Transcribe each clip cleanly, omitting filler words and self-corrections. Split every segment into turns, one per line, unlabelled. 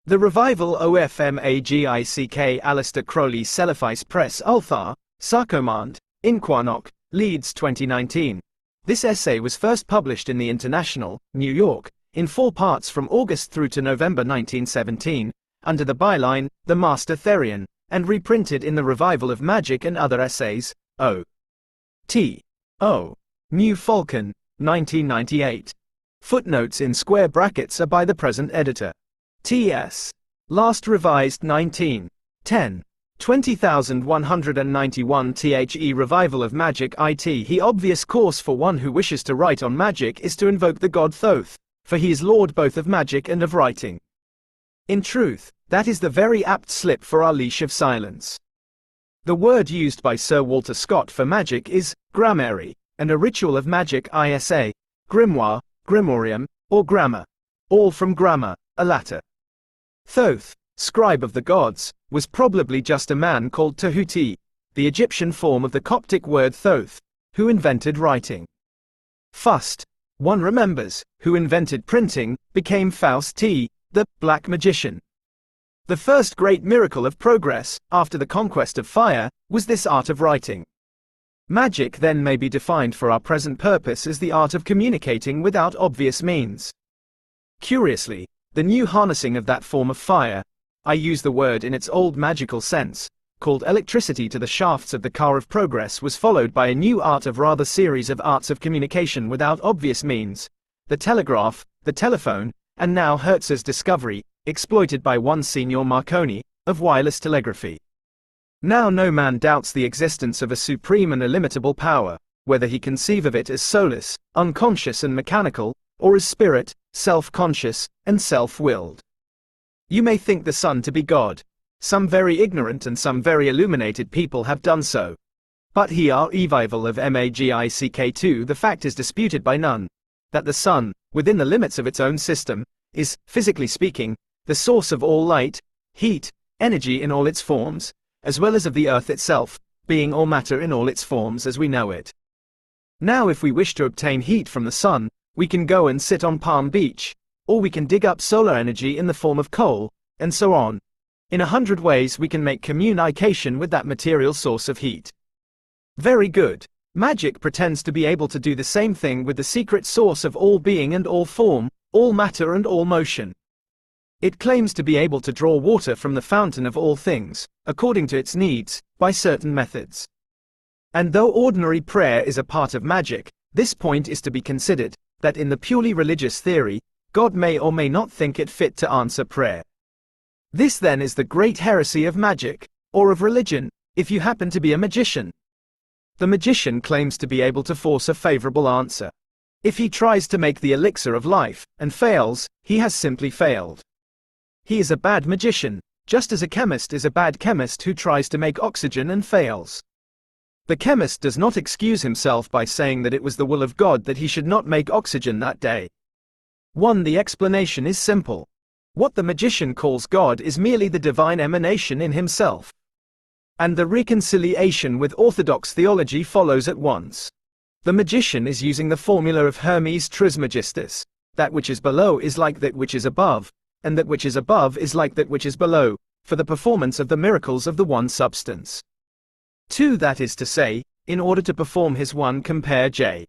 The Revival of Magick Alistair Crowley Selefis Press Ulthar, Sarkomand, Inquanok, Leeds 2019. This essay was first published in the International, New York, in 4 parts from August through to November 1917, under the byline, The Master Therian, and reprinted in the Revival of Magick and Other Essays, O. T. O. New Falcon, 1998. Footnotes in square brackets are by the present editor. T.S. Last revised 1910. 20191 The Revival of Magick it. The obvious course for one who wishes to write on magic is to invoke the god Thoth, for he is lord both of magic and of writing. In truth, that is the very apt slip for our leash of silence. The word used by Sir Walter Scott for magic is grammary, and a ritual of magic isa, grimoire, grimorium, or grammar. All from grammar, a latter. Thoth, scribe of the gods, was probably just a man called Tahuti, the Egyptian form of the Coptic word Thoth, who invented writing. Fust, one remembers, who invented printing, became Faust T, the black magician. The first great miracle of progress, after the conquest of fire, was this art of writing. Magic then may be defined for our present purpose as the art of communicating without obvious means. Curiously, the new harnessing of that form of fire, I use the word in its old magical sense, called electricity to the shafts of the car of progress, was followed by a new art of rather series of arts of communication without obvious means, the telegraph, the telephone, and now Hertz's discovery, exploited by one Signor Marconi, of wireless telegraphy. Now no man doubts the existence of a supreme and illimitable power, whether he conceive of it as soulless, unconscious and mechanical, or as spirit, self-conscious, and self-willed. You may think the sun to be God. Some very ignorant and some very illuminated people have done so. But here revival of Magick. The fact is disputed by none, that the sun, within the limits of its own system, is, physically speaking, the source of all light, heat, energy in all its forms, as well as of the earth itself, being or matter in all its forms as we know it. Now if we wish to obtain heat from the sun, we can go and sit on Palm Beach, or we can dig up solar energy in the form of coal, and so on. In 100 ways we can make communication with that material source of heat. Very good. Magic pretends to be able to do the same thing with the secret source of all being and all form, all matter and all motion. It claims to be able to draw water from the fountain of all things, according to its needs, by certain methods. And though ordinary prayer is a part of magic, this point is to be considered, that in the purely religious theory, God may or may not think it fit to answer prayer. This then is the great heresy of magic, or of religion, if you happen to be a magician. The magician claims to be able to force a favorable answer. If he tries to make the elixir of life, and fails, he has simply failed. He is a bad magician, just as a chemist is a bad chemist who tries to make oxygen and fails. The chemist does not excuse himself by saying that it was the will of God that he should not make oxygen that day. 1. The explanation is simple. What the magician calls God is merely the divine emanation in himself. And the reconciliation with orthodox theology follows at once. The magician is using the formula of Hermes Trismegistus: that which is below is like that which is above, and that which is above is like that which is below, for the performance of the miracles of the one substance. 2. That is to say, in order to perform his one compare J.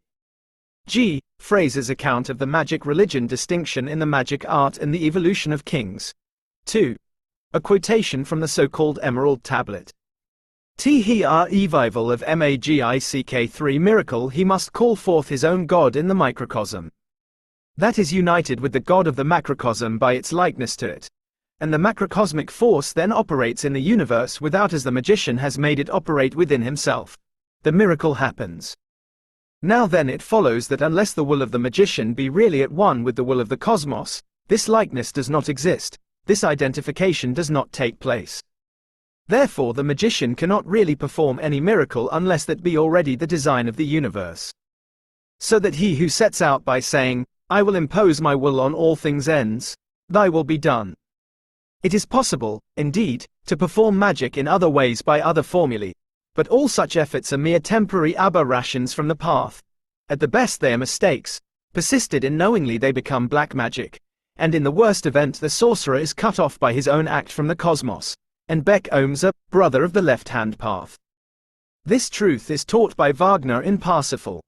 G. Fraser's account of the magic religion distinction in the magic art and the evolution of kings. 2. A quotation from the so-called Emerald Tablet. Here revival of Magick. 3. Miracle: he must call forth his own God in the microcosm. That is united with the God of the macrocosm by its likeness to it. And the macrocosmic force then operates in the universe without, as the magician has made it operate within himself. The miracle happens. Now then it follows that unless the will of the magician be really at one with the will of the cosmos, this likeness does not exist, this identification does not take place. Therefore the magician cannot really perform any miracle unless that be already the design of the universe. So that he who sets out by saying, "I will impose my will on all things" ends, "Thy will be done." It is possible, indeed, to perform magic in other ways by other formulae, but all such efforts are mere temporary aberrations from the path. At the best they are mistakes. Persisted in knowingly they become black magic. and in the worst event the sorcerer is cut off by his own act from the cosmos, and Beck owns a brother of the left-hand path. This truth is taught by Wagner in Parsifal.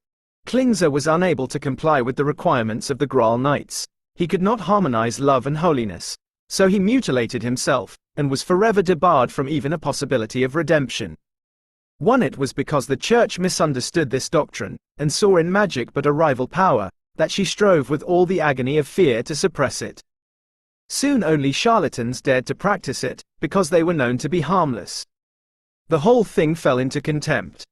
Klingsor was unable to comply with the requirements of the Graal Knights. He could not harmonize love and holiness. So he mutilated himself, and was forever debarred from even a possibility of redemption. It was because the Church misunderstood this doctrine, and saw in magic but a rival power, that she strove with all the agony of fear to suppress it. Soon only charlatans dared to practice it, because they were known to be harmless. The whole thing fell into contempt.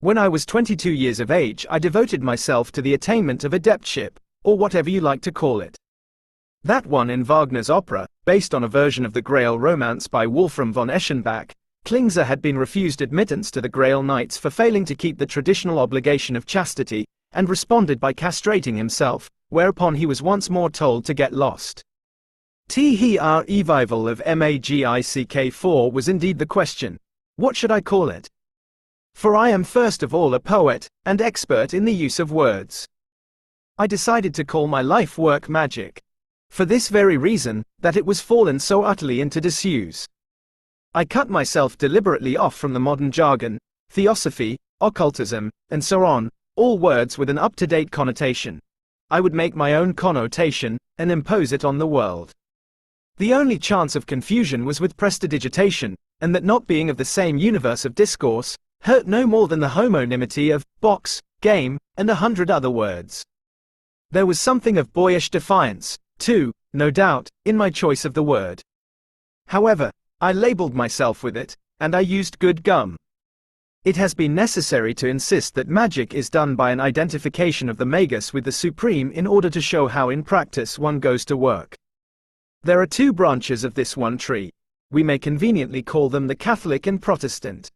When I was 22 years of age, I devoted myself to the attainment of adeptship, or whatever you like to call it. That one in Wagner's opera, based on a version of the Grail romance by Wolfram von Eschenbach, Klingsor had been refused admittance to the Grail Knights for failing to keep the traditional obligation of chastity, and responded by castrating himself, whereupon he was once more told to get lost. The revival of Magick 4 was indeed the question. What should I call it? For I am first of all a poet, and expert in the use of words. I decided to call my life work Magick. For this very reason, that it was fallen so utterly into disuse. I cut myself deliberately off from the modern jargon, theosophy, occultism, and so on, all words with an up-to-date connotation. I would make my own connotation, and impose it on the world. The only chance of confusion was with prestidigitation, and that not being of the same universe of discourse, hurt no more than the homonymity of box, game, and 100 other words. There was something of boyish defiance, too, no doubt, in my choice of the word. However, I labeled myself with it, and I used good gum. It has been necessary to insist that magic is done by an identification of the magus with the supreme in order to show how in practice one goes to work. There are two branches of this one tree. We may conveniently call them the Catholic and Protestant.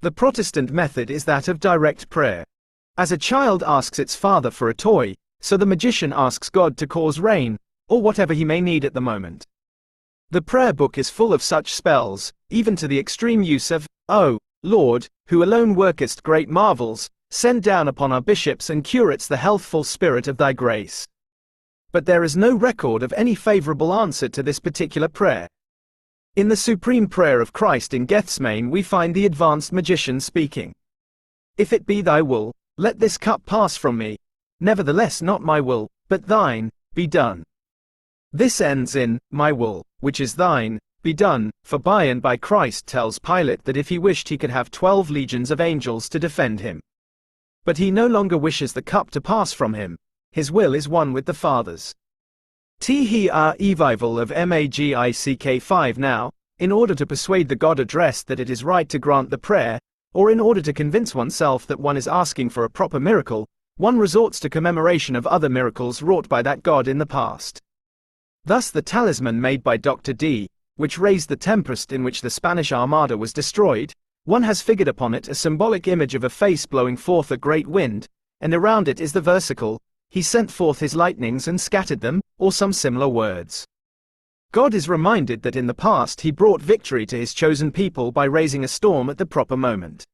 The Protestant method is that of direct prayer. As a child asks its father for a toy, so the magician asks God to cause rain, or whatever he may need at the moment. The prayer book is full of such spells, even to the extreme use of, "O Lord, who alone workest great marvels, send down upon our bishops and curates the healthful spirit of thy grace." But there is no record of any favorable answer to this particular prayer. In the supreme prayer of Christ in Gethsemane we find the advanced magician speaking. "If it be thy will, let this cup pass from me. Nevertheless not my will, but thine, be done." This ends in, "my will, which is thine, be done," for by and by Christ tells Pilate that if he wished he could have 12 legions of angels to defend him. But he no longer wishes the cup to pass from him. His will is one with the Father's. The revival of Magick 5 now, in order to persuade the God addressed that it is right to grant the prayer, or in order to convince oneself that one is asking for a proper miracle, one resorts to commemoration of other miracles wrought by that God in the past. Thus the talisman made by Dr. D, which raised the tempest in which the Spanish Armada was destroyed, one has figured upon it a symbolic image of a face blowing forth a great wind, and around it is the versicle, "He sent forth his lightnings and scattered them," or some similar words. God is reminded that in the past he brought victory to his chosen people by raising a storm at the proper moment.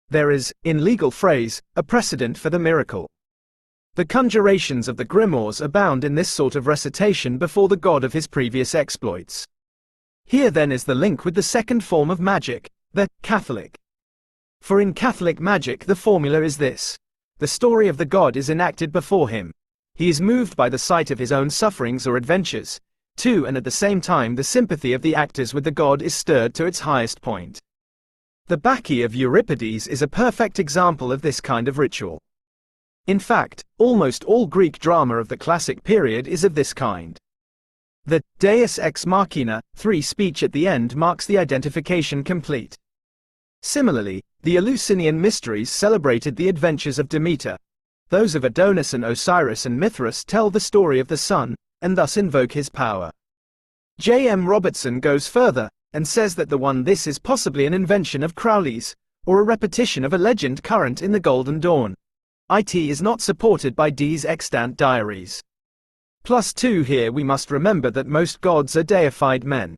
There is, in legal phrase, a precedent for the miracle. The conjurations of the grimoires abound in this sort of recitation before the God of his previous exploits. Here then is the link with the second form of magic, the Catholic. For in Catholic magic the formula is this: the story of the God is enacted before him. He is moved by the sight of his own sufferings or adventures, too, and at the same time the sympathy of the actors with the God is stirred to its highest point. The Bacchae of Euripides is a perfect example of this kind of ritual. In fact, almost all Greek drama of the classic period is of this kind. The Deus ex machina 3 speech at the end marks the identification complete. Similarly, the Eleusinian mysteries celebrated the adventures of Demeter. Those of Adonis and Osiris and Mithras tell the story of the sun, and thus invoke his power. J. M. Robertson goes further, and says that this is possibly an invention of Crowley's, or a repetition of a legend current in the Golden Dawn. It is not supported by D's extant diaries. +2 Here we must remember that most gods are deified men.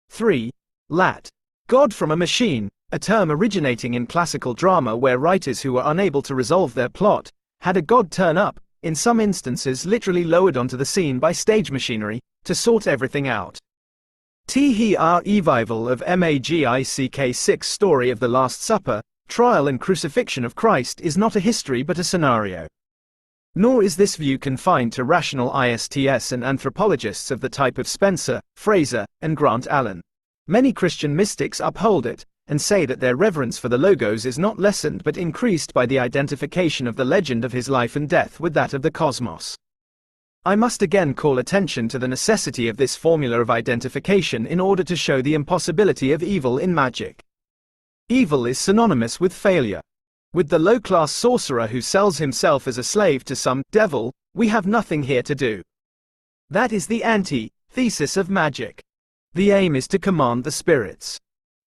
3. Lat. God from a machine, a term originating in classical drama where writers who were unable to resolve their plot, had a god turn up, in some instances literally lowered onto the scene by stage machinery, to sort everything out. The revival of Magick 6 story of the Last Supper, trial and crucifixion of Christ is not a history but a scenario. Nor is this view confined to rational ISTs and anthropologists of the type of Spencer, Fraser, and Grant Allen. Many Christian mystics uphold it, and say that their reverence for the Logos is not lessened but increased by the identification of the legend of his life and death with that of the cosmos. I must again call attention to the necessity of this formula of identification in order to show the impossibility of evil in magic. Evil is synonymous with failure. With the low-class sorcerer who sells himself as a slave to some devil, we have nothing here to do. That is the antithesis of magic. The aim is to command the spirits.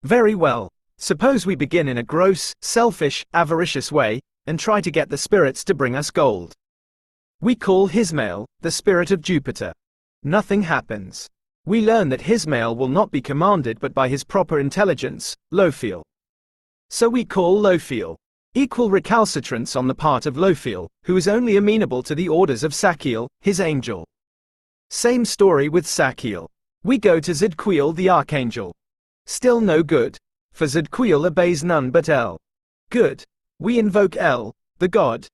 Very well. Suppose we begin in a gross, selfish, avaricious way, and try to get the spirits to bring us gold. We call Hismael, the spirit of Jupiter. Nothing happens. We learn that Hismael will not be commanded but by his proper intelligence, Lophiel. So we call Lophiel. Equal recalcitrance on the part of Lophiel, who is only amenable to the orders of Sakiel, his angel. Same story with Sakiel. We go to Zadkiel the archangel. Still no good, for Zadkiel obeys none but El. Good. We invoke El, the god.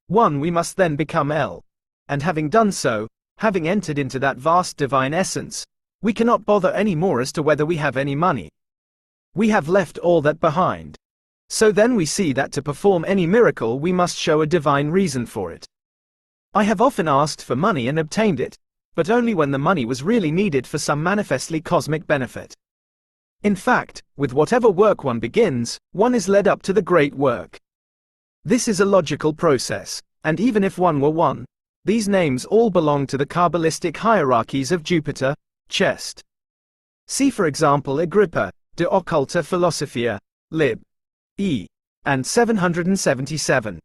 We must then become El. And having done so, having entered into that vast divine essence, we cannot bother any more as to whether we have any money. We have left all that behind. So then we see that to perform any miracle we must show a divine reason for it. I have often asked for money and obtained it, but only when the money was really needed for some manifestly cosmic benefit. In fact, with whatever work one begins, one is led up to the great work. This is a logical process, and even if one were one, these names all belong to the Kabbalistic hierarchies of Jupiter, chest. See for example Agrippa, De Occulta Philosophia, lib. E. and 777.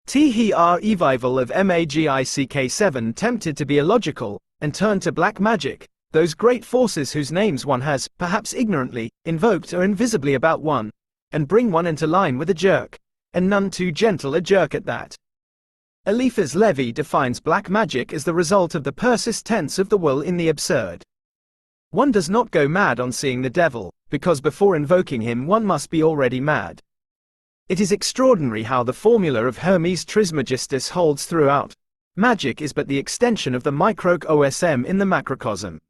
The revival of Magick 7 tempted to be illogical, and turned to black magic, those great forces whose names one has, perhaps ignorantly, invoked are invisibly about one, and bring one into line with a jerk, and none too gentle a jerk at that. Eliphas Levi defines black magic as the result of the persistence of the will in the absurd. One does not go mad on seeing the devil, because before invoking him one must be already mad. It is extraordinary how the formula of Hermes Trismegistus holds throughout. Magic is but the extension of the microcosm in the macrocosm.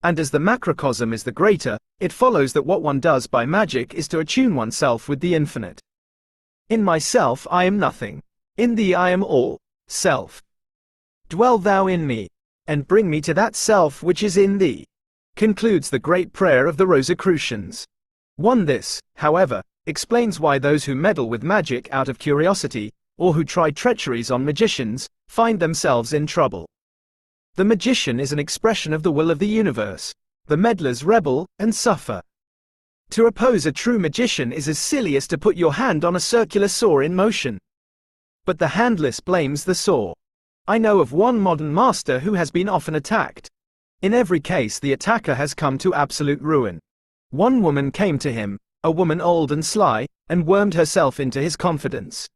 And as the macrocosm is the greater, it follows that what one does by magic is to attune oneself with the infinite. In myself I am nothing. In thee I am all. Self. Dwell thou in me, and bring me to that self which is in thee, concludes the great prayer of the Rosicrucians. This, however, explains why those who meddle with magic out of curiosity, or who try treacheries on magicians, find themselves in trouble. The magician is an expression of the will of the universe. The meddlers rebel, and suffer. To oppose a true magician is as silly as to put your hand on a circular saw in motion. But the handless blames the saw. I know of one modern master who has been often attacked. In every case the attacker has come to absolute ruin. One woman came to him, a woman old and sly, and wormed herself into his confidence.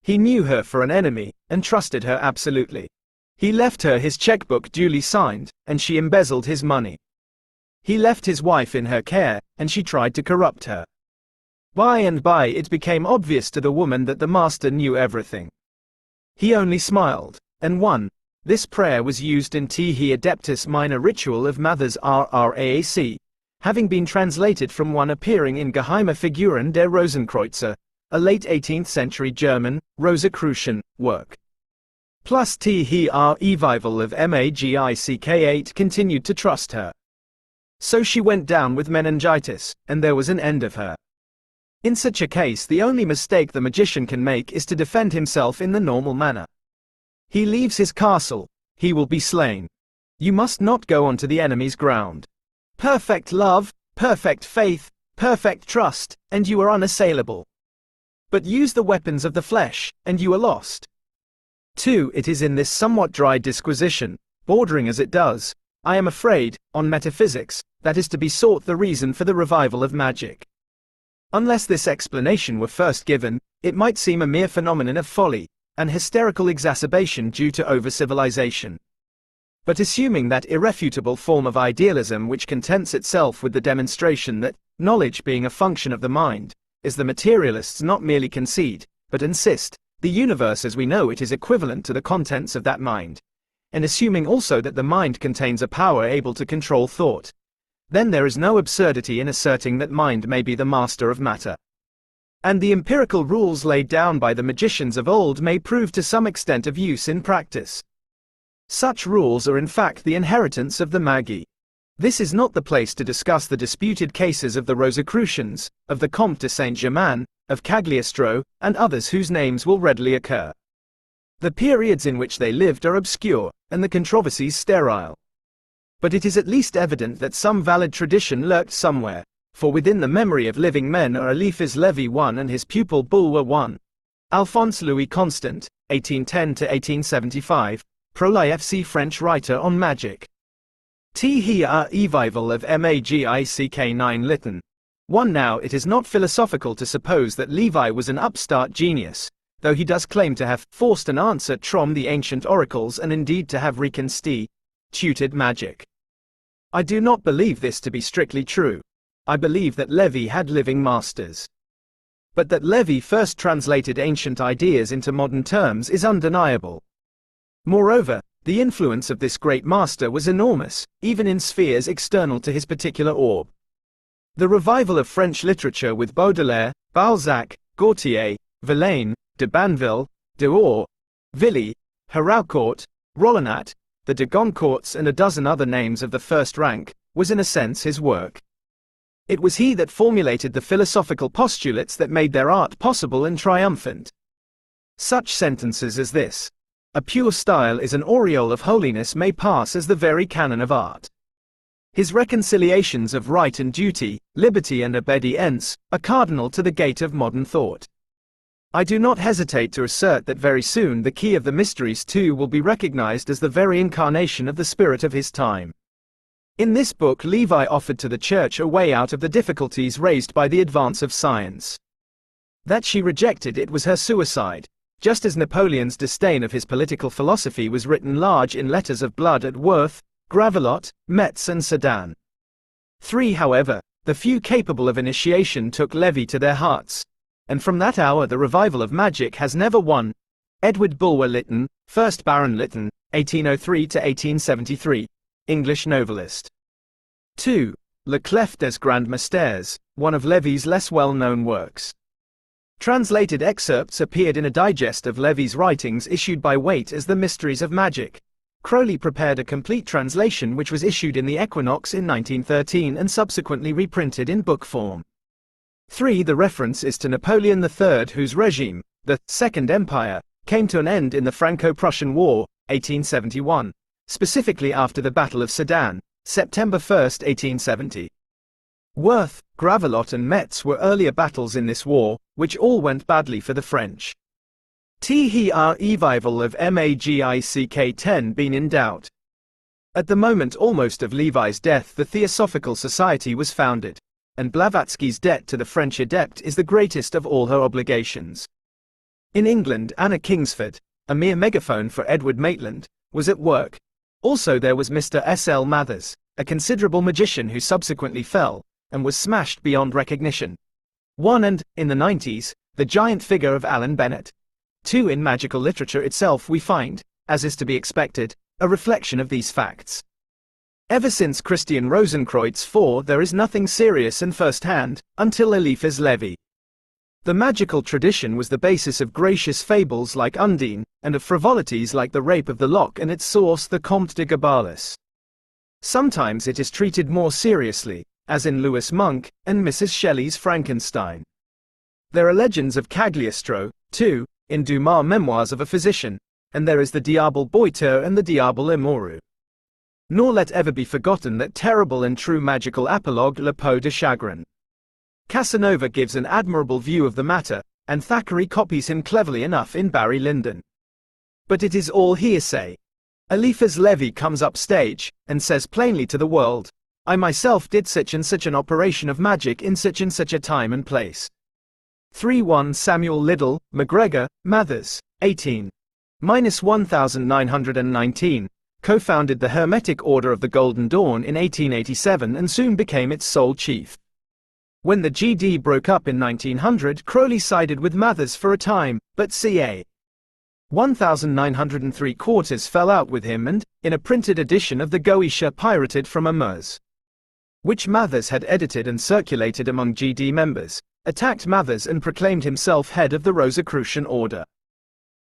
He knew her for an enemy, and trusted her absolutely. He left her his checkbook duly signed, and she embezzled his money. He left his wife in her care, and she tried to corrupt her. By and by it became obvious to the woman that the master knew everything. He only smiled, and won. This prayer was used in the Adeptus Minor ritual of Mather's RRAAC, having been translated from one appearing in Geheime Figuren der Rosenkreuzer, a late 18th century German, Rosicrucian, work. Plus the revival of Magick 8 continued to trust her. So she went down with meningitis, and there was an end of her. In such a case the only mistake the magician can make is to defend himself in the normal manner. He leaves his castle, he will be slain. You must not go onto the enemy's ground. Perfect love, perfect faith, perfect trust, and you are unassailable. But use the weapons of the flesh, and you are lost. 2. It is in this somewhat dry disquisition, bordering as it does, I am afraid, on metaphysics, that is to be sought the reason for the revival of magic. Unless this explanation were first given, it might seem a mere phenomenon of folly, an hysterical exacerbation due to over-civilization. But assuming that irrefutable form of idealism which contents itself with the demonstration that, knowledge being a function of the mind, is the materialists not merely concede, but insist, the universe as we know it is equivalent to the contents of that mind, and assuming also that the mind contains a power able to control thought, then there is no absurdity in asserting that mind may be the master of matter. And the empirical rules laid down by the magicians of old may prove to some extent of use in practice. Such rules are in fact the inheritance of the Magi. This is not the place to discuss the disputed cases of the Rosicrucians, of the Comte de Saint-Germain, of Cagliostro, and others whose names will readily occur. The periods in which they lived are obscure, and the controversies sterile. But it is at least evident that some valid tradition lurked somewhere, for within the memory of living men are Eliphas Lévi I and his pupil Bulwer I. Alphonse Louis Constant, 1810–1875, Crowley-The French writer on magic. He revival of Magick 9 Lytton. 1. Now it is not philosophical to suppose that Levi was an upstart genius, though he does claim to have forced an answer from the ancient oracles and indeed to have reconstituted magic. I do not believe this to be strictly true. I believe that Lévi had living masters. But that Lévi first translated ancient ideas into modern terms is undeniable. Moreover, the influence of this great master was enormous, even in spheres external to his particular orb. The revival of French literature with Baudelaire, Balzac, Gautier, Verlaine, de Banville, Dehors, Villy, Haraucourt, Rollinat, the de Goncourts and a dozen other names of the first rank, was in a sense his work. It was he that formulated the philosophical postulates that made their art possible and triumphant. Such sentences as this: "A pure style is an aureole of holiness," may pass as the very canon of art. His reconciliations of right and duty, liberty and obedience, are cardinal to the gate of modern thought. I do not hesitate to assert that very soon the key of the mysteries too will be recognized as the very incarnation of the spirit of his time. In this book Levi offered to the Church a way out of the difficulties raised by the advance of science. That she rejected it was her suicide, just as Napoleon's disdain of his political philosophy was written large in letters of blood at Worth, Gravelotte, Metz and Sedan. 3. However, the few capable of initiation took Lévi to their hearts, and from that hour the revival of magic has never won. Edward Bulwer Lytton, 1st Baron Lytton, 1803–1873, English novelist. 2. Le Clef des Grands Mystères, one of Lévi's less well-known works. Translated excerpts appeared in a digest of Lévi's writings issued by Waite as The Mysteries of Magic. Crowley prepared a complete translation which was issued in the Equinox in 1913 and subsequently reprinted in book form. 3. The reference is to Napoleon III, whose regime, the Second Empire, came to an end in the Franco-Prussian War, 1871, specifically after the Battle of Sedan, September 1, 1870. Worth, Gravelotte and Metz were earlier battles in this war, which all went badly for the French. The revival of Magick 10 been in doubt. At the moment almost of Levi's death the Theosophical Society was founded, and Blavatsky's debt to the French adept is the greatest of all her obligations. In England Anna Kingsford, a mere megaphone for Edward Maitland, was at work. Also there was Mr. S. L. Mathers, a considerable magician who subsequently fell, and was smashed beyond recognition. 1. And, in the 90s, the giant figure of Alan Bennett. 2. In magical literature itself we find, as is to be expected, a reflection of these facts. Ever since Christian Rosenkreutz 4 there is nothing serious and first-hand, until Eliphas Lévi. The magical tradition was the basis of gracious fables like Undine, and of frivolities like The Rape of the Lock and its source the Comte de Gabalis. Sometimes it is treated more seriously, as in Lewis Monk, and Mrs. Shelley's Frankenstein. There are legends of Cagliostro, too, in Dumas' Memoirs of a Physician, and there is the Diable Boiteur and the Diable Amoureux. Nor let ever be forgotten that terrible and true magical apologue Le Peau de Chagrin. Casanova gives an admirable view of the matter, and Thackeray copies him cleverly enough in Barry Lyndon. But it is all hearsay. Eliphas Lévi comes up stage, and says plainly to the world, "I myself did such and such an operation of magic in such and such a time and place." 3. 1 Samuel Liddell, MacGregor, Mathers, 18. -1919, co-founded the Hermetic Order of the Golden Dawn in 1887 and soon became its sole chief. When the GD broke up in 1900, Crowley sided with Mathers for a time, but ca. 1903 fell out with him and, in a printed edition of the Goetia pirated from a Ms. which Mathers had edited and circulated among GD members, attacked Mathers and proclaimed himself head of the Rosicrucian order.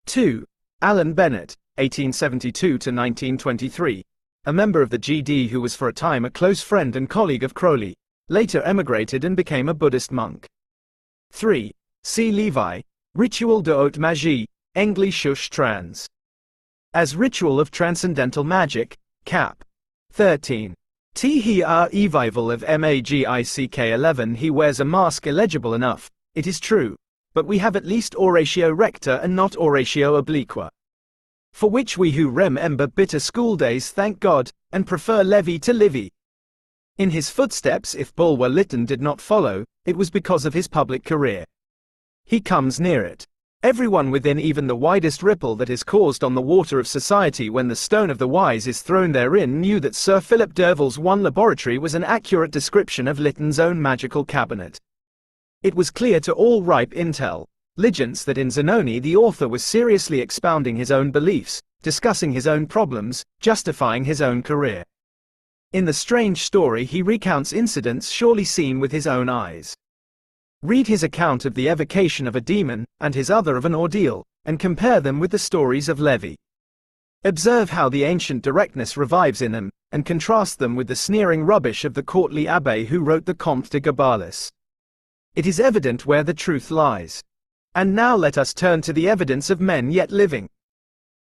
2. Alan Bennett, 1872–1923, a member of the GD who was for a time a close friend and colleague of Crowley, later emigrated and became a Buddhist monk. 3. C. Levi, Ritual de haute magie, Englische trans. As Ritual of Transcendental Magic, Cap. 13. He revival of Magick 11. He wears a mask illegible enough, it is true, but we have at least oratio recta and not oratio obliqua. For which we who remember bitter school days thank God, and prefer Livy to Livy. In his footsteps, if Bulwer Lytton did not follow, it was because of his public career. He comes near it. Everyone within even the widest ripple that is caused on the water of society when the stone of the wise is thrown therein knew that Sir Philip Derville's one laboratory was an accurate description of Lytton's own magical cabinet. It was clear to all ripe intelligence that in Zanoni the author was seriously expounding his own beliefs, discussing his own problems, justifying his own career. In the strange story he recounts incidents surely seen with his own eyes. Read his account of the evocation of a demon, and his other of an ordeal, and compare them with the stories of Livy. Observe how the ancient directness revives in them, and contrast them with the sneering rubbish of the courtly abbé who wrote the Comte de Gabalis. It is evident where the truth lies. And now let us turn to the evidence of men yet living.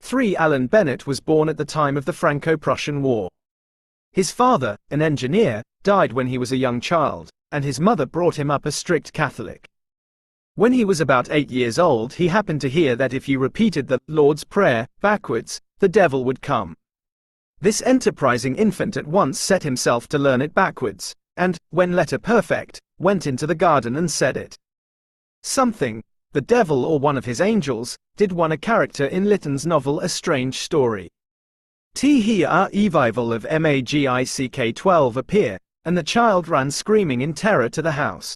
3. Alan Bennett was born at the time of the Franco-Prussian War. His father, an engineer, died when he was a young child, and his mother brought him up a strict Catholic. When he was about 8 years old, he happened to hear that if you repeated the Lord's Prayer backwards, the devil would come. This enterprising infant at once set himself to learn it backwards, and, when letter perfect, went into the garden and said it. Something, the devil or one of his angels, did one a character in Lytton's novel A Strange Story. Revival of Magick 12 appear, and the child ran screaming in terror to the house.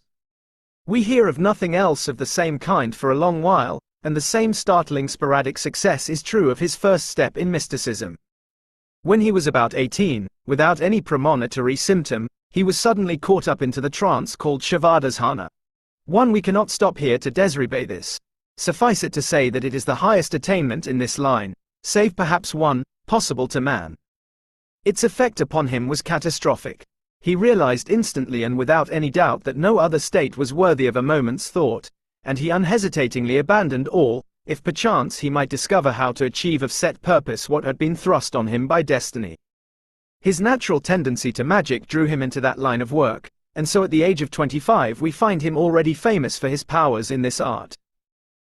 We hear of nothing else of the same kind for a long while, and the same startling sporadic success is true of his first step in mysticism. When he was about 18, without any premonitory symptom, he was suddenly caught up into the trance called Shavadasana. We cannot stop here to describe this. Suffice it to say that it is the highest attainment in this line, save perhaps one, possible to man. Its effect upon him was catastrophic. He realized instantly and without any doubt that no other state was worthy of a moment's thought, and he unhesitatingly abandoned all, if perchance he might discover how to achieve of set purpose what had been thrust on him by destiny. His natural tendency to magic drew him into that line of work, and so at the age of 25 we find him already famous for his powers in this art.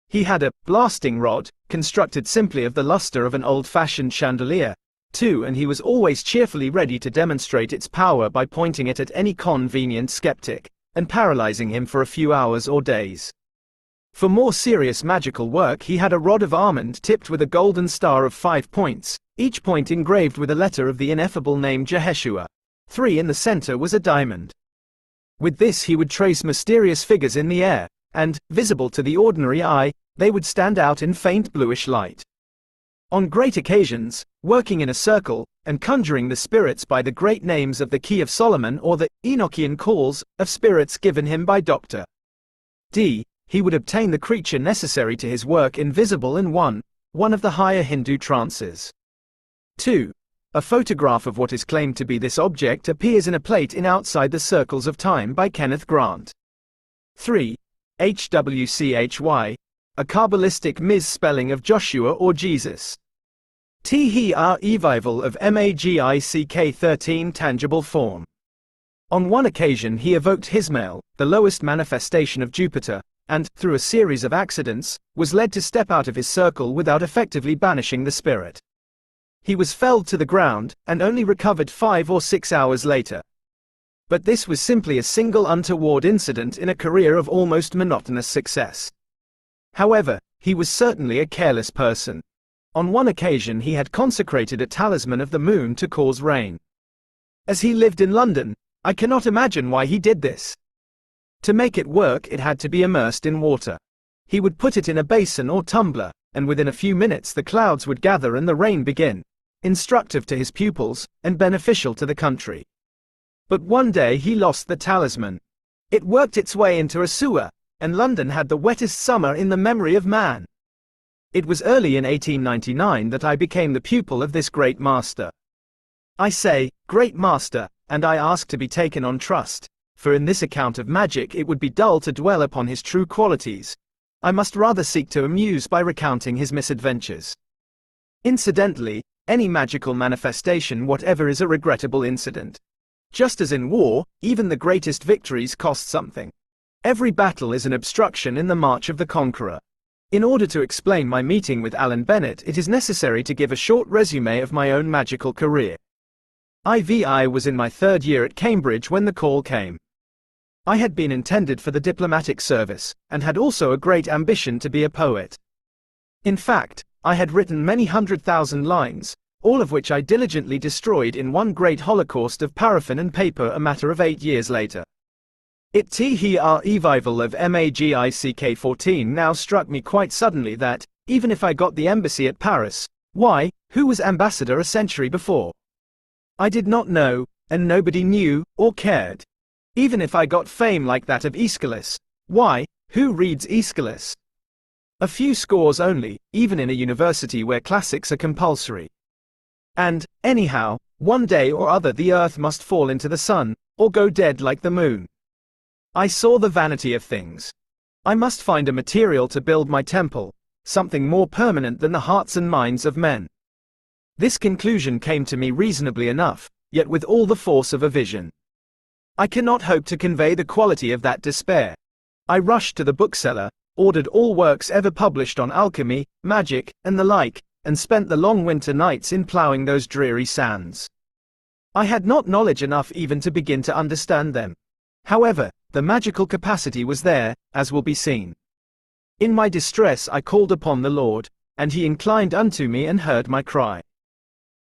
He had a blasting rod, constructed simply of the luster of an old-fashioned chandelier, too, and he was always cheerfully ready to demonstrate its power by pointing it at any convenient skeptic, and paralyzing him for a few hours or days. For more serious magical work he had a rod of almond tipped with a golden star of 5 points, each point engraved with a letter of the ineffable name Jeheshua. 3 in the center was a diamond. With this he would trace mysterious figures in the air, and, visible to the ordinary eye, they would stand out in faint bluish light. On great occasions, working in a circle, and conjuring the spirits by the great names of the Key of Solomon or the Enochian calls of spirits given him by Dr. D, he would obtain the creature necessary to his work invisible in one of the higher Hindu trances. 2. A photograph of what is claimed to be this object appears in a plate in Outside the Circles of Time by Kenneth Grant. 3. HWCHY, a Kabbalistic misspelling of Joshua or Jesus. Revival of Magick 13 tangible form. On one occasion he evoked Hismael, the lowest manifestation of Jupiter, and, through a series of accidents, was led to step out of his circle without effectively banishing the spirit. He was felled to the ground, and only recovered 5 or 6 hours later. But this was simply a single untoward incident in a career of almost monotonous success. However, he was certainly a careless person. On one occasion he had consecrated a talisman of the moon to cause rain. As he lived in London, I cannot imagine why he did this. To make it work, it had to be immersed in water. He would put it in a basin or tumbler, and within a few minutes the clouds would gather and the rain begin. Instructive to his pupils, and beneficial to the country. But one day he lost the talisman. It worked its way into a sewer, and London had the wettest summer in the memory of man. It was early in 1899 that I became the pupil of this great master. I say, great master, and I ask to be taken on trust, for in this account of Magick it would be dull to dwell upon his true qualities. I must rather seek to amuse by recounting his misadventures. Incidentally, any magical manifestation whatever is a regrettable incident. Just as in war, even the greatest victories cost something. Every battle is an obstruction in the march of the conqueror. In order to explain my meeting with Alan Bennett, it is necessary to give a short resume of my own magical career. I was in my third year at Cambridge when the call came. I had been intended for the diplomatic service, and had also a great ambition to be a poet. In fact, I had written many 100,000 lines, all of which I diligently destroyed in one great holocaust of paraffin and paper a matter of 8 years later. Revival of Magick 14 now struck me quite suddenly that, even if I got the embassy at Paris, why, who was ambassador a century before? I did not know, and nobody knew, or cared. Even if I got fame like that of Aeschylus, why, who reads Aeschylus? A few scores only, even in a university where classics are compulsory. And, anyhow, one day or other the earth must fall into the sun, or go dead like the moon. I saw the vanity of things. I must find a material to build my temple, something more permanent than the hearts and minds of men. This conclusion came to me reasonably enough, yet with all the force of a vision. I cannot hope to convey the quality of that despair. I rushed to the bookseller, ordered all works ever published on alchemy, magic, and the like, and spent the long winter nights in ploughing those dreary sands. I had not knowledge enough even to begin to understand them. However, the magical capacity was there, as will be seen. In my distress I called upon the Lord, and he inclined unto me and heard my cry.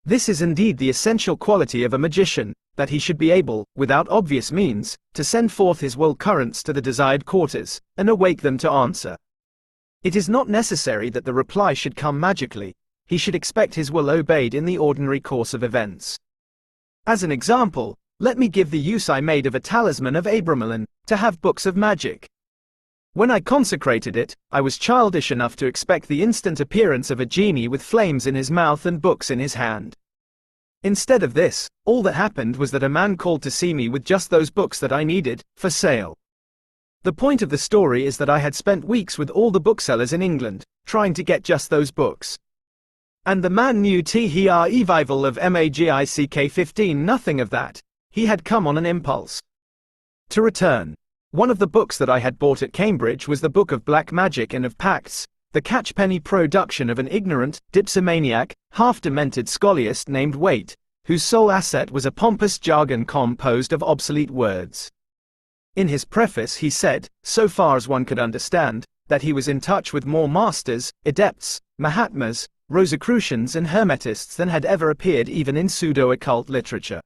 This is indeed the essential quality of a magician, that he should be able, without obvious means, to send forth his will currents to the desired quarters, and awake them to answer. It is not necessary that the reply should come magically, he should expect his will obeyed in the ordinary course of events. As an example, let me give the use I made of a talisman of Abramelin, to have books of magic. When I consecrated it, I was childish enough to expect the instant appearance of a genie with flames in his mouth and books in his hand. Instead of this, all that happened was that a man called to see me with just those books that I needed, for sale. The point of the story is that I had spent weeks with all the booksellers in England, trying to get just those books. And the man knew revival of Magick 15 nothing of that. He had come on an impulse. To return. One of the books that I had bought at Cambridge was the Book of Black Magic and of Pacts, the catchpenny production of an ignorant, dipsomaniac, half-demented scholiast named Waite, whose sole asset was a pompous jargon composed of obsolete words. In his preface he said, so far as one could understand, that he was in touch with more masters, adepts, Mahatmas, Rosicrucians and Hermetists than had ever appeared even in pseudo-occult literature.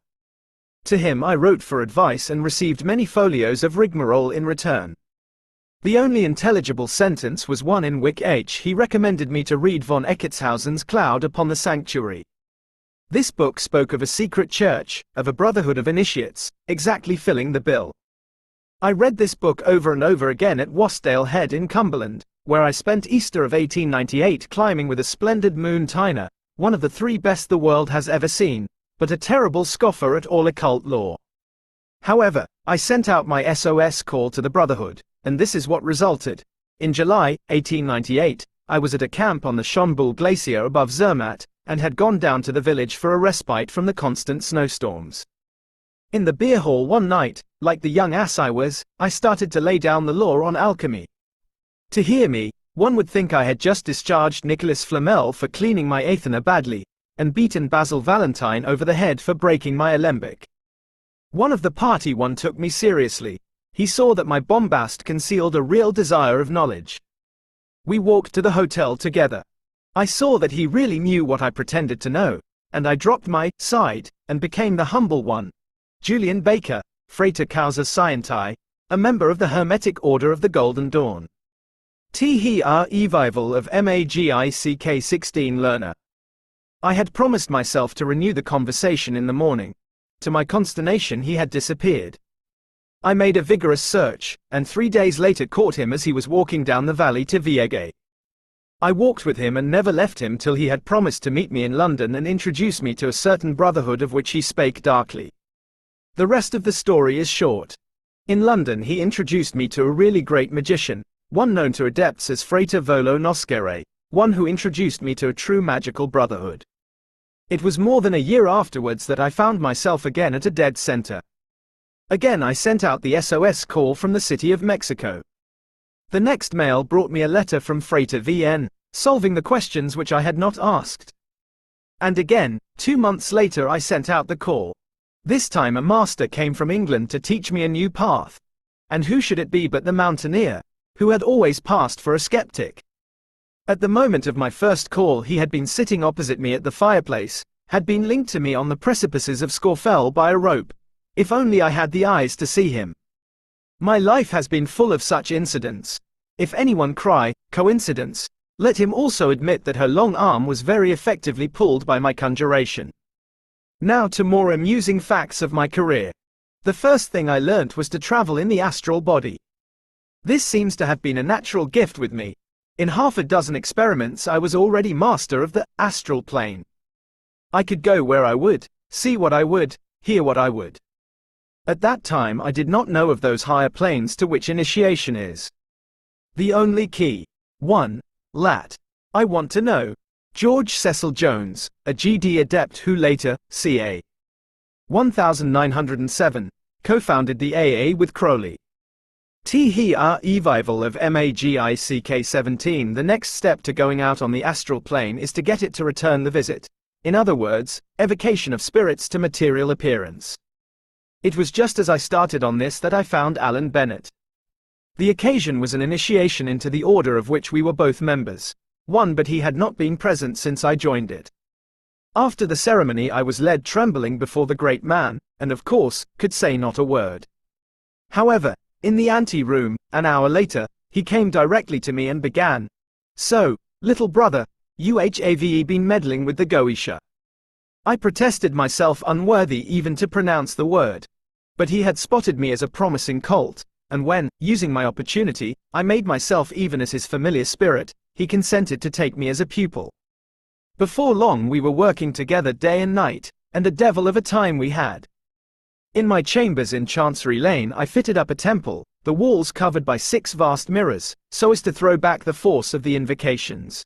To him I wrote for advice and received many folios of rigmarole in return. The only intelligible sentence was one in which he recommended me to read von Eckartshausen's Cloud upon the Sanctuary. This book spoke of a secret church, of a brotherhood of initiates, exactly filling the bill. I read this book over and over again at Wasdale Head in Cumberland, where I spent Easter of 1898 climbing with a splendid moon Tyner, one of the 3 best the world has ever seen, but a terrible scoffer at all occult lore. However, I sent out my SOS call to the Brotherhood, and this is what resulted. In July, 1898, I was at a camp on the Schonbuhl Glacier above Zermatt, and had gone down to the village for a respite from the constant snowstorms. In the beer hall one night, like the young ass I was, I started to lay down the law on alchemy. To hear me, one would think I had just discharged Nicholas Flamel for cleaning my Athena badly, and beaten Basil Valentine over the head for breaking my alembic. One of the party took me seriously. He saw that my bombast concealed a real desire of knowledge. We walked to the hotel together. I saw that he really knew what I pretended to know, and I dropped my side and became the humble one. Julian Baker, Frater Causa Scientii, a member of the Hermetic Order of the Golden Dawn. Revival of Magick 16 learner. I had promised myself to renew the conversation in the morning. To my consternation, he had disappeared. I made a vigorous search, and 3 days later caught him as he was walking down the valley to Viege. I walked with him and never left him till he had promised to meet me in London and introduce me to a certain brotherhood of which he spake darkly. The rest of the story is short. In London he introduced me to a really great magician, one known to adepts as Frater Volo Noscere, one who introduced me to a true magical brotherhood. It was more than a year afterwards that I found myself again at a dead center. Again I sent out the SOS call from the city of Mexico. The next mail brought me a letter from Frater VN, solving the questions which I had not asked. And again, 2 months later I sent out the call. This time a master came from England to teach me a new path. And who should it be but the mountaineer, who had always passed for a skeptic. At the moment of my first call he had been sitting opposite me at the fireplace, had been linked to me on the precipices of Scawfell by a rope. If only I had the eyes to see him. My life has been full of such incidents. If anyone cry, coincidence, let him also admit that her long arm was very effectively pulled by my conjuration. Now to more amusing facts of my career. The first thing I learnt was to travel in the astral body. This seems to have been a natural gift with me. In half a dozen experiments I was already master of the astral plane. I could go where I would, see what I would, hear what I would. At that time I did not know of those higher planes to which initiation is. The only key. 1. Lat. I want to know. George Cecil Jones, a GD adept who later, ca. 1907, co-founded the AA with Crowley. Revival of Magick 17. The next step to going out on the astral plane is to get it to return the visit. In other words, evocation of spirits to material appearance. It was just as I started on this that I found Alan Bennett. The occasion was an initiation into the order of which we were both members. But he had not been present since I joined it. After the ceremony I was led trembling before the great man, and of course, could say not a word. However, in the ante-room, an hour later, he came directly to me and began. So, little brother, you have been meddling with the Goetia. I protested myself unworthy even to pronounce the word. But he had spotted me as a promising colt, and when, using my opportunity, I made myself even as his familiar spirit, he consented to take me as a pupil. Before long we were working together day and night, and a devil of a time we had. In my chambers in Chancery Lane I fitted up a temple, the walls covered by 6 vast mirrors, so as to throw back the force of the invocations.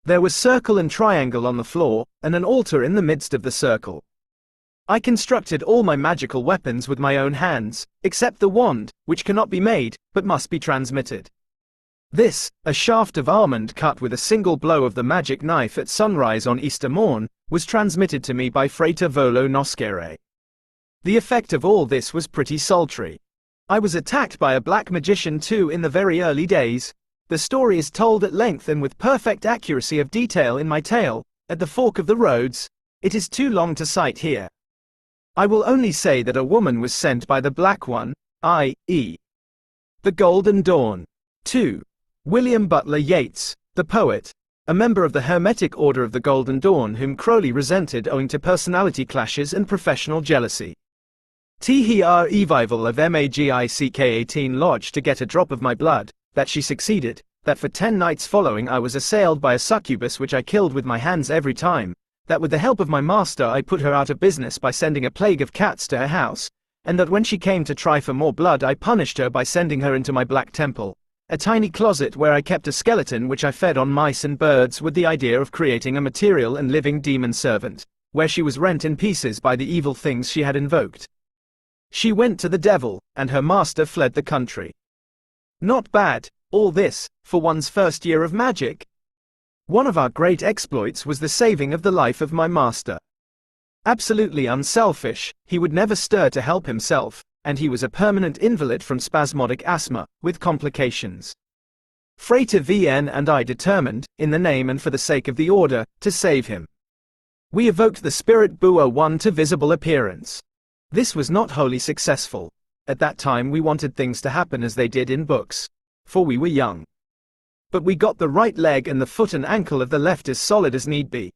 There was circle and triangle on the floor, and an altar in the midst of the circle. I constructed all my magical weapons with my own hands, except the wand, which cannot be made, but must be transmitted. This, a shaft of almond cut with a single blow of the magic knife at sunrise on Easter morn, was transmitted to me by Frater Volo Noscere. The effect of all this was pretty sultry. I was attacked by a black magician too in the very early days. The story is told at length and with perfect accuracy of detail in my tale, At the Fork of the Roads. It is too long to cite here. I will only say that a woman was sent by the Black One, i.e. the Golden Dawn. 2. William Butler Yeats, the poet, a member of the Hermetic Order of the Golden Dawn whom Crowley resented owing to personality clashes and professional jealousy. Revival of Magick 18 lodged to get a drop of my blood, that she succeeded, that for 10 nights following I was assailed by a succubus which I killed with my hands every time, that with the help of my master I put her out of business by sending a plague of cats to her house, and that when she came to try for more blood I punished her by sending her into my black temple, a tiny closet where I kept a skeleton which I fed on mice and birds with the idea of creating a material and living demon servant, where she was rent in pieces by the evil things she had invoked. She went to the devil, and her master fled the country. Not bad, all this, for one's first year of magic. One of our great exploits was the saving of the life of my master. Absolutely unselfish, he would never stir to help himself, and he was a permanent invalid from spasmodic asthma, with complications. Frater VN and I determined, in the name and for the sake of the order, to save him. We evoked the spirit Bua 1 to visible appearance. This was not wholly successful. At that time we wanted things to happen as they did in books. For we were young. But we got the right leg and the foot and ankle of the left as solid as need be.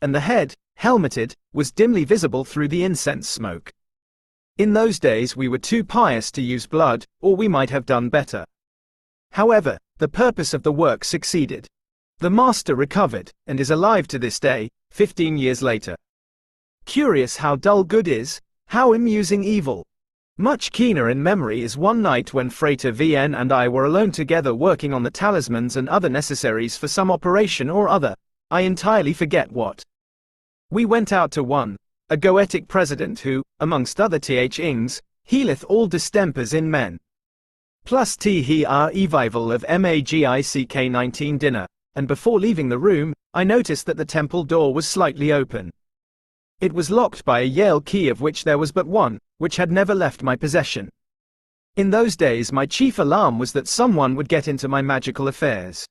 And the head, helmeted, was dimly visible through the incense smoke. In those days we were too pious to use blood, or we might have done better. However, the purpose of the work succeeded. The master recovered, and is alive to this day, 15 years later. Curious how dull good is, how amusing evil. Much keener in memory is one night when Frater VN and I were alone together working on the talismans and other necessaries for some operation or other, I entirely forget what. We went out to one, a Goetic president who, amongst other things, healeth all distempers in men. Plus he our revival of Magick 19 dinner, and before leaving the room, I noticed that the temple door was slightly open. It was locked by a Yale key of which there was but one, which had never left my possession. In those days my chief alarm was that someone would get into my magical affairs.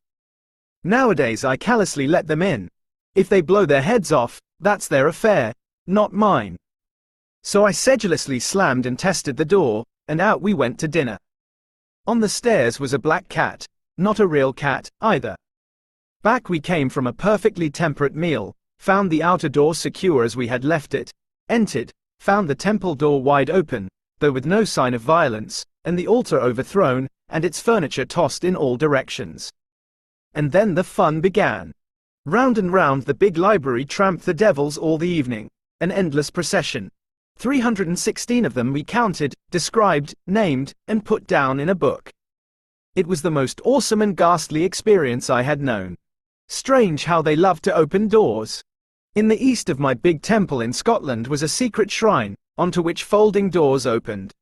Nowadays I callously let them in. If they blow their heads off, that's their affair, not mine. So I sedulously slammed and tested the door, and out we went to dinner. On the stairs was a black cat, not a real cat, either. Back we came from a perfectly temperate meal, found the outer door secure as we had left it, entered, found the temple door wide open, though with no sign of violence, and the altar overthrown, and its furniture tossed in all directions. And then the fun began. Round and round the big library tramped the devils all the evening, an endless procession. 316 of them we counted, described, named, and put down in a book. It was the most awesome and ghastly experience I had known. Strange how they loved to open doors. In the east of my big temple in Scotland was a secret shrine, onto which folding doors opened.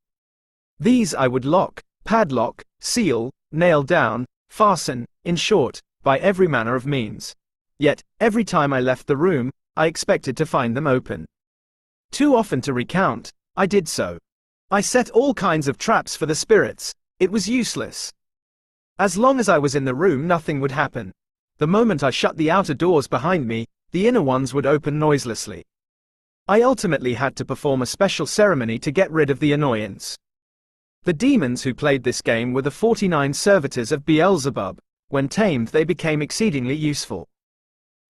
These I would lock, padlock, seal, nail down, fasten, in short, by every manner of means. Yet, every time I left the room, I expected to find them open. Too often to recount, I did so. I set all kinds of traps for the spirits. It was useless. As long as I was in the room nothing would happen. The moment I shut the outer doors behind me, the inner ones would open noiselessly. I ultimately had to perform a special ceremony to get rid of the annoyance. The demons who played this game were the 49 servitors of Beelzebub. When tamed they became exceedingly useful.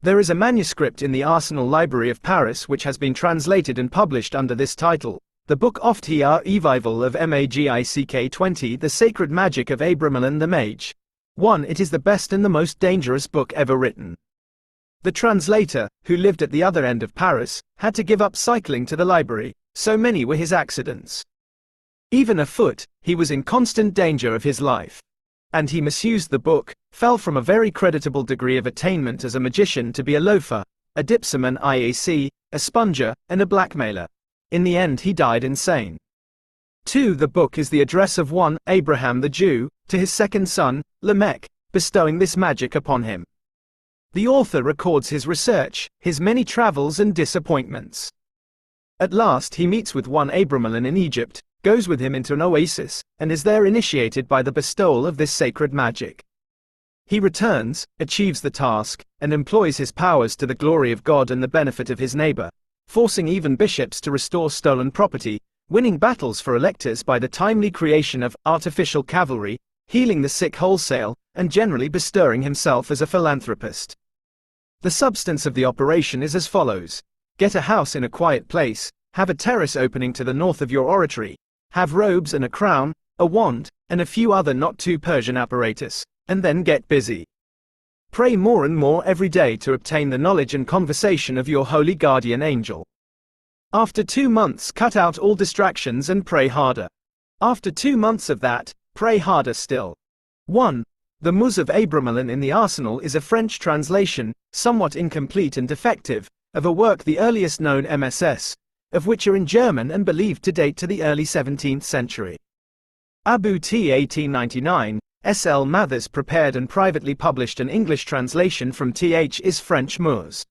There is a manuscript in the Arsenal Library of Paris which has been translated and published under this title, the book Oft hier Revival of Magick 20, the Sacred Magic of Abramelin the Mage. 1. It is the best and the most dangerous book ever written. The translator, who lived at the other end of Paris, had to give up cycling to the library, so many were his accidents. Even afoot, he was in constant danger of his life. And he misused the book, fell from a very creditable degree of attainment as a magician to be a loafer, a dipsman IAC, a sponger, and a blackmailer. In the end he died insane. 2. The book is the address of one, Abraham the Jew, to his second son, Lamech, bestowing this magic upon him. The author records his research, his many travels and disappointments. At last he meets with one Abramelin in Egypt, goes with him into an oasis, and is there initiated by the bestowal of this sacred magic. He returns, achieves the task, and employs his powers to the glory of God and the benefit of his neighbor, forcing even bishops to restore stolen property, winning battles for electors by the timely creation of artificial cavalry, healing the sick wholesale, and generally bestirring himself as a philanthropist. The substance of the operation is as follows. Get a house in a quiet place, have a terrace opening to the north of your oratory, have robes and a crown, a wand, and a few other not too Persian apparatus, and then get busy. Pray more and more every day to obtain the knowledge and conversation of your holy guardian angel. After 2 months cut out all distractions and pray harder. After 2 months of that, pray harder still. 1. The Muse of Abramelin in the Arsenal is a French translation, somewhat incomplete and defective, of a work the earliest known MSS, of which are in German and believed to date to the early 17th century. Abu T. 1899, S. L. Mathers prepared and privately published an English translation from Th. is French Muse.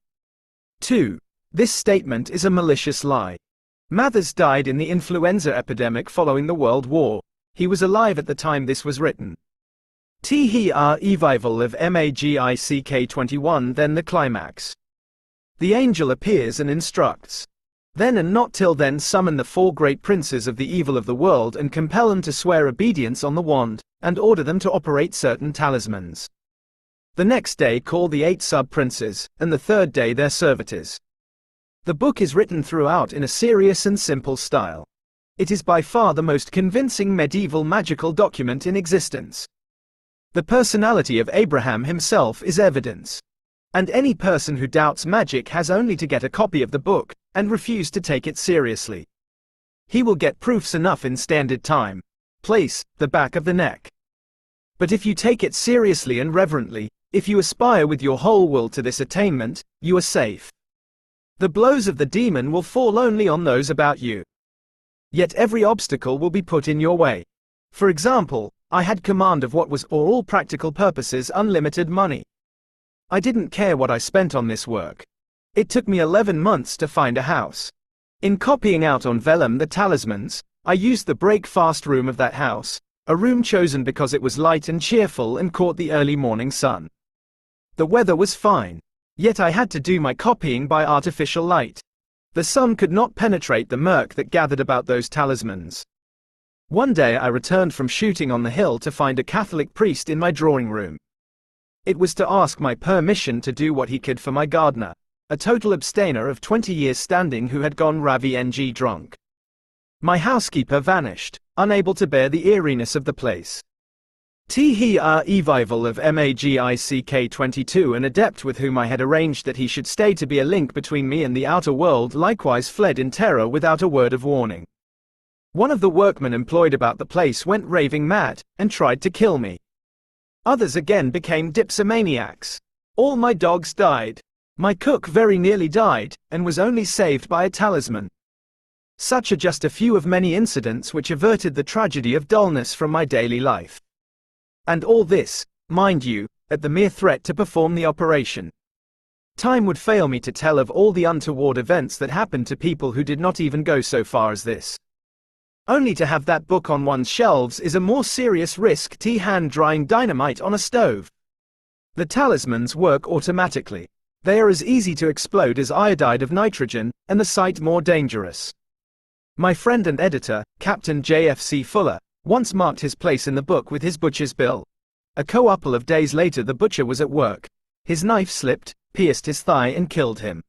2. This statement is a malicious lie. Mathers died in the influenza epidemic following the World War. He was alive at the time this was written. T-He-R Revival of Magick 21. Then the climax. The angel appears and instructs. Then and not till then summon the 4 great princes of the evil of the world and compel them to swear obedience on the wand, and order them to operate certain talismans. The next day call the 8 sub-princes, and the third day their servitors. The book is written throughout in a serious and simple style. It is by far the most convincing medieval magical document in existence. The personality of Abraham himself is evidence. And any person who doubts magic has only to get a copy of the book, and refuse to take it seriously. He will get proofs enough in standard time, place, the back of the neck. But if you take it seriously and reverently, if you aspire with your whole will to this attainment, you are safe. The blows of the demon will fall only on those about you. Yet every obstacle will be put in your way. For example, I had command of what was for all practical purposes unlimited money. I didn't care what I spent on this work. It took me 11 months to find a house. In copying out on vellum the talismans, I used the break-fast room of that house, a room chosen because it was light and cheerful and caught the early morning sun. The weather was fine, yet I had to do my copying by artificial light. The sun could not penetrate the murk that gathered about those talismans. One day I returned from shooting on the hill to find a Catholic priest in my drawing room. It was to ask my permission to do what he could for my gardener, a total abstainer of 20 years standing who had gone raving drunk. My housekeeper vanished, unable to bear the eeriness of the place. T-He-R Revival of Magick 22, an adept with whom I had arranged that he should stay to be a link between me and the outer world, likewise fled in terror without a word of warning. One of the workmen employed about the place went raving mad, and tried to kill me. Others again became dipsomaniacs. All my dogs died. My cook very nearly died, and was only saved by a talisman. Such are just a few of many incidents which averted the tragedy of dullness from my daily life. And all this, mind you, at the mere threat to perform the operation. Time would fail me to tell of all the untoward events that happened to people who did not even go so far as this. Only to have that book on one's shelves is a more serious risk than hand-drying dynamite on a stove. The talismans work automatically. They are as easy to explode as iodide of nitrogen, and the sight more dangerous. My friend and editor, Captain J.F.C. Fuller, once marked his place in the book with his butcher's bill. A couple of days later the butcher was at work. His knife slipped, pierced his thigh and killed him.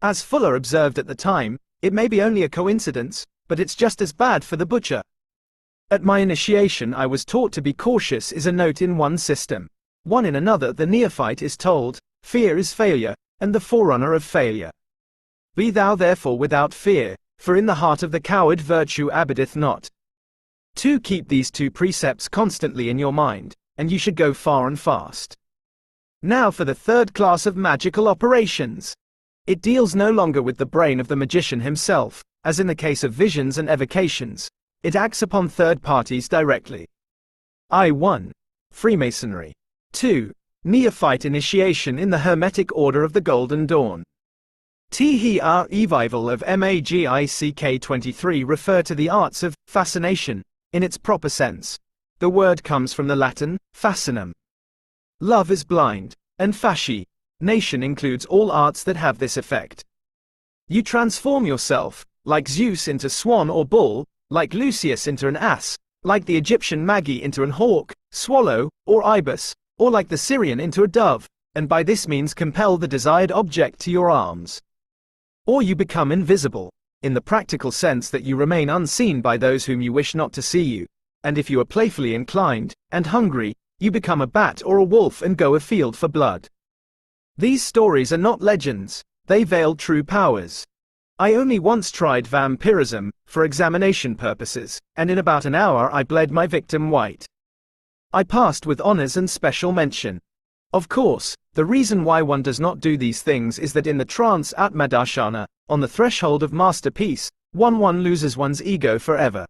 As Fuller observed at the time, it may be only a coincidence, but it's just as bad for the butcher. At my initiation I was taught to be cautious is a note in one system. One in another the neophyte is told, fear is failure, and the forerunner of failure. Be thou therefore without fear, for in the heart of the coward virtue abideth not. 2. Keep these 2 precepts constantly in your mind, and you should go far and fast. Now for the 3rd class of magical operations. It deals no longer with the brain of the magician himself, as in the case of visions and evocations. It acts upon third parties directly. 1. Freemasonry. 2. Neophyte initiation in the Hermetic Order of the Golden Dawn. T-He-R Revival of Magick 23 refer to the arts of fascination, in its proper sense. The word comes from the Latin, fascinum. Love is blind, and fascination includes all arts that have this effect. You transform yourself, like Zeus into swan or bull, like Lucius into an ass, like the Egyptian Magi into an hawk, swallow, or ibis, or like the Syrian into a dove, and by this means compel the desired object to your arms. Or you become invisible, in the practical sense that you remain unseen by those whom you wish not to see you, and if you are playfully inclined, and hungry, you become a bat or a wolf and go afield for blood. These stories are not legends, they veil true powers. I only once tried vampirism, for examination purposes, and in about an hour I bled my victim white. I passed with honors and special mention. Of course, the reason why one does not do these things is that in the trance Atmadarshana, on the threshold of masterpiece, one loses one's ego forever.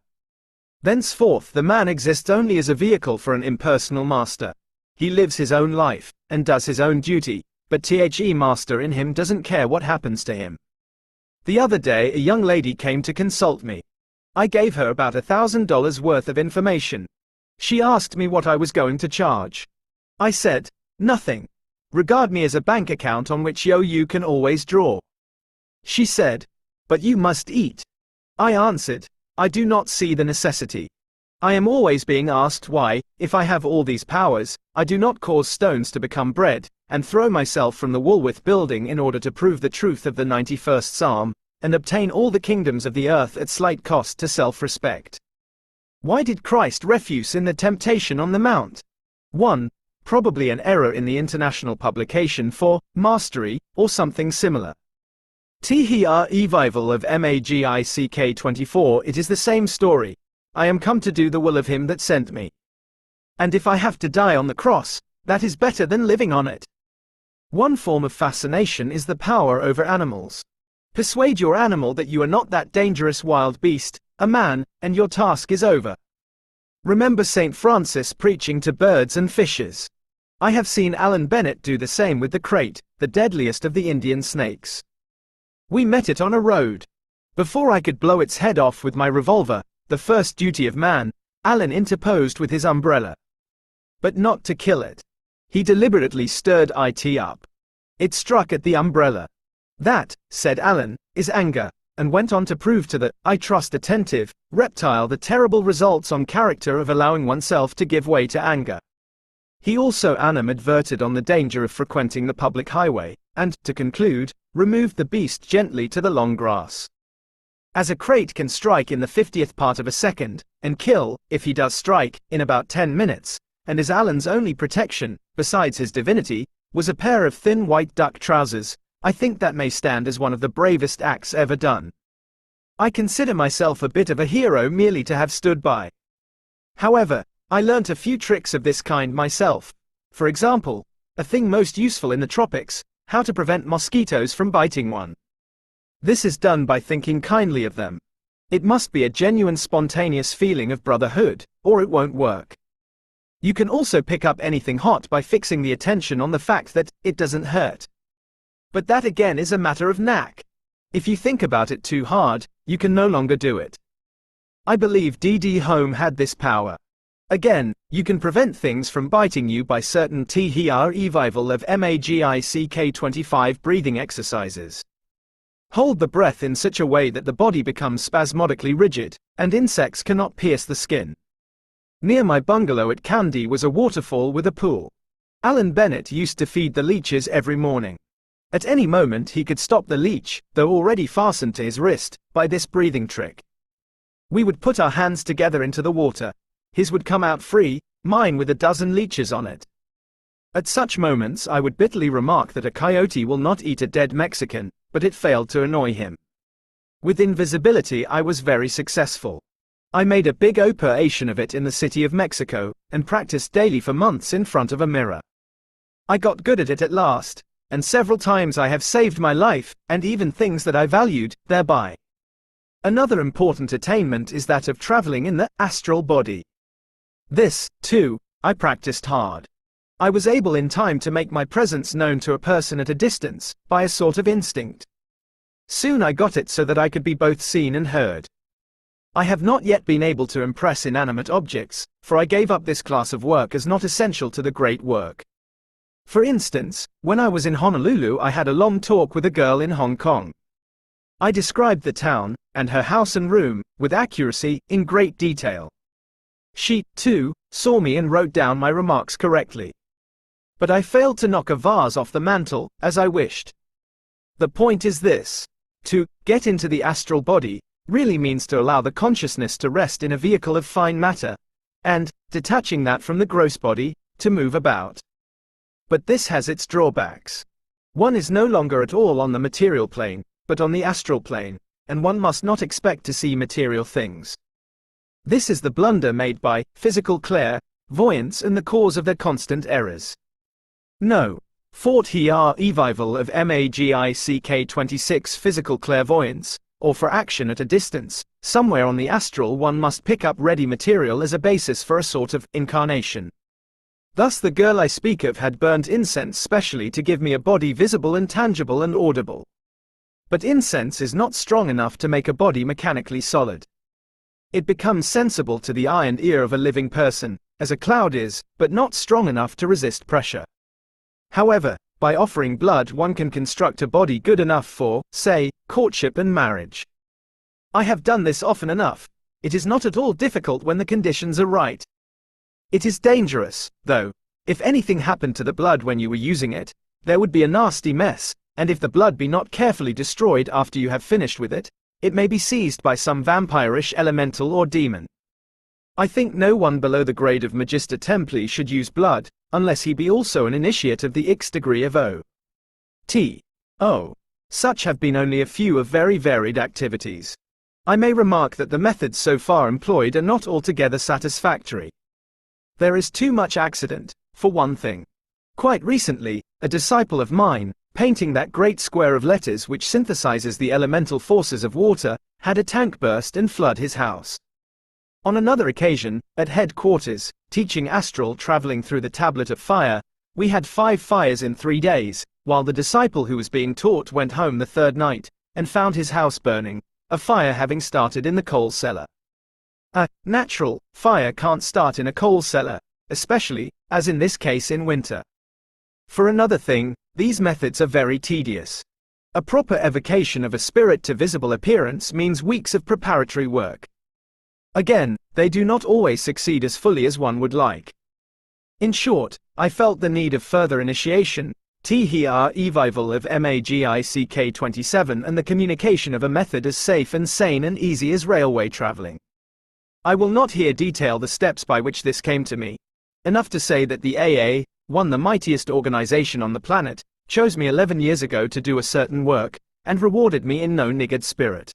Thenceforth the man exists only as a vehicle for an impersonal master. He lives his own life, and does his own duty, but the master in him doesn't care what happens to him. The other day a young lady came to consult me. I gave her about $1,000 worth of information. She asked me what I was going to charge. I said, nothing. Regard me as a bank account on which you can always draw. She said, but you must eat. I answered, I do not see the necessity. I am always being asked why, if I have all these powers, I do not cause stones to become bread, and throw myself from the Woolworth building in order to prove the truth of the 91st Psalm, and obtain all the kingdoms of the earth at slight cost to self-respect. Why did Christ refuse in the temptation on the Mount? 1. Probably an error in the international publication for mastery, or something similar. Revival of Magick 24. It is the same story. I am come to do the will of him that sent me. And if I have to die on the cross, that is better than living on it. One form of fascination is the power over animals. Persuade your animal that you are not that dangerous wild beast, a man, and your task is over. Remember St. Francis preaching to birds and fishes. I have seen Alan Bennett do the same with the crate, the deadliest of the Indian snakes. We met it on a road. Before I could blow its head off with my revolver, the first duty of man, Alan interposed with his umbrella. But not to kill it. He deliberately stirred it up. It struck at the umbrella. That, said Alan, is anger, and went on to prove to the, I trust attentive, reptile the terrible results on character of allowing oneself to give way to anger. He also animadverted on the danger of frequenting the public highway, and, to conclude, removed the beast gently to the long grass. As a crate can strike in the 50th part of a second, and kill, if he does strike, in about 10 minutes, and as Alan's only protection, besides his divinity, was a pair of thin white duck trousers, I think that may stand as one of the bravest acts ever done. I consider myself a bit of a hero merely to have stood by. However, I learnt a few tricks of this kind myself. For example, a thing most useful in the tropics, how to prevent mosquitoes from biting one. This is done by thinking kindly of them. It must be a genuine spontaneous feeling of brotherhood, or it won't work. You can also pick up anything hot by fixing the attention on the fact that it doesn't hurt. But that again is a matter of knack. If you think about it too hard, you can no longer do it. I believe D.D. Home had this power. Again, you can prevent things from biting you by certain revival of Magick 25 breathing exercises. Hold the breath in such a way that the body becomes spasmodically rigid, and insects cannot pierce the skin. Near my bungalow at Kandy was a waterfall with a pool. Alan Bennett used to feed the leeches every morning. At any moment he could stop the leech, though already fastened to his wrist, by this breathing trick. We would put our hands together into the water. His would come out free, mine with a dozen leeches on it. At such moments I would bitterly remark that a coyote will not eat a dead Mexican, but it failed to annoy him. With invisibility I was very successful. I made a big operation of it in the city of Mexico, and practiced daily for months in front of a mirror. I got good at it at last, and several times I have saved my life, and even things that I valued, thereby. Another important attainment is that of traveling in the astral body. This, too, I practiced hard. I was able in time to make my presence known to a person at a distance, by a sort of instinct. Soon I got it so that I could be both seen and heard. I have not yet been able to impress inanimate objects, for I gave up this class of work as not essential to the great work. For instance, when I was in Honolulu I had a long talk with a girl in Hong Kong. I described the town, and her house and room, with accuracy, in great detail. She, too, saw me and wrote down my remarks correctly. But I failed to knock a vase off the mantel, as I wished. The point is this. To get into the astral body really means to allow the consciousness to rest in a vehicle of fine matter, and, detaching that from the gross body, to move about. But this has its drawbacks. One is no longer at all on the material plane, but on the astral plane, and one must not expect to see material things. This is the blunder made by physical clairvoyants and the cause of their constant errors. No. Revival of Magick 26 physical clairvoyance, or for action at a distance, somewhere on the astral one must pick up ready material as a basis for a sort of incarnation. Thus the girl I speak of had burnt incense specially to give me a body visible and tangible and audible. But incense is not strong enough to make a body mechanically solid. It becomes sensible to the eye and ear of a living person, as a cloud is, but not strong enough to resist pressure. However, by offering blood one can construct a body good enough for, say, courtship and marriage. I have done this often enough. It is not at all difficult when the conditions are right. It is dangerous, though. If anything happened to the blood when you were using it, there would be a nasty mess, and if the blood be not carefully destroyed after you have finished with it, it may be seized by some vampirish elemental or demon. I think no one below the grade of Magister Templi should use blood, unless he be also an initiate of the X degree of O.T.O. Such have been only a few of very varied activities. I may remark that the methods so far employed are not altogether satisfactory. There is too much accident, for one thing. Quite recently, a disciple of mine, painting that great square of letters which synthesizes the elemental forces of water, had a tank burst and flood his house. On another occasion, at headquarters, teaching astral traveling through the tablet of fire, we had 5 fires in 3 days, while the disciple who was being taught went home the 3rd night, and found his house burning, a fire having started in the coal cellar. A natural fire can't start in a coal cellar, especially, as in this case, in winter. For another thing, these methods are very tedious. A proper evocation of a spirit to visible appearance means weeks of preparatory work. Again, they do not always succeed as fully as one would like. In short, I felt the need of further initiation, revival of Magick 27 and the communication of a method as safe and sane and easy as railway traveling. I will not here detail the steps by which this came to me. Enough to say that the AA, the mightiest organization on the planet, chose me 11 years ago to do a certain work, and rewarded me in no niggard spirit.